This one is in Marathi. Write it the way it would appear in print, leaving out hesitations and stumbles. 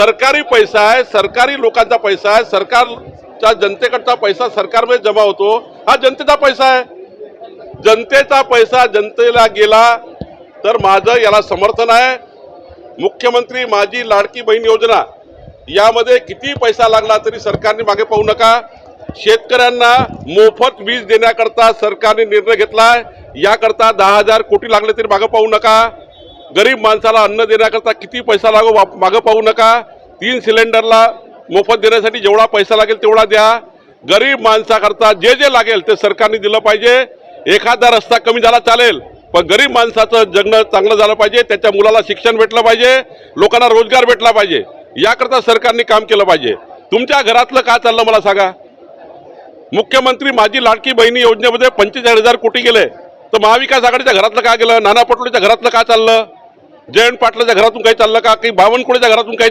सरकारी पैसा आहे, सरकारी लोकांचा पैसा आहे, सरकारच्या जनतेकडचा पैसा सरकारमध्ये जमा होतो। हा जनतेचा पैसा आहे। जनतेचा पैसा जनतेला गेला तर माझं याला समर्थन आहे। मुख्यमंत्री माझी लाडकी बहीण योजना यामध्ये किती पैसा लागला तरी सरकारने मागे पाहू नका। शेतकऱ्यांना मोफत वीज देण्याकरता सरकारने निर्णय घेतलाय, याकरता 10,000 कोटी लागले तरी मागे पाहू नका। गरीब माणसाला अन्न देण्याकरता किती पैसा लागो मागे पाहू नका। 3 सिलेंडरला मोफत देण्यासाठी जेवढा पैसा लागेल तेवढा द्या। गरीब माणसाकरता जे जे लागेल ते सरकारने दिलं पाहिजे। एखादा रस्ता कमी झाला चालेल, पण गरीब माणसाचं जगणं चांगलं झालं पाहिजे, त्याच्या मुलाला शिक्षण भेटलं पाहिजे, लोकांना रोजगार भेटला पाहिजे, याकरता सरकारने काम केलं पाहिजे। तुमच्या घरातलं का चाललं मला सांगा। मुख्यमंत्री माझी लाडकी बहिणी योजनेमध्ये 45,000 कोटी गेले, तर महाविकास आघाडीच्या घरातलं का गेलं? नाना पटोलेच्या घरातलं का चाललं? जयंत पाटलाच्या घरातून काही चाललं का? काही बावनकुळेच्या घरातून काही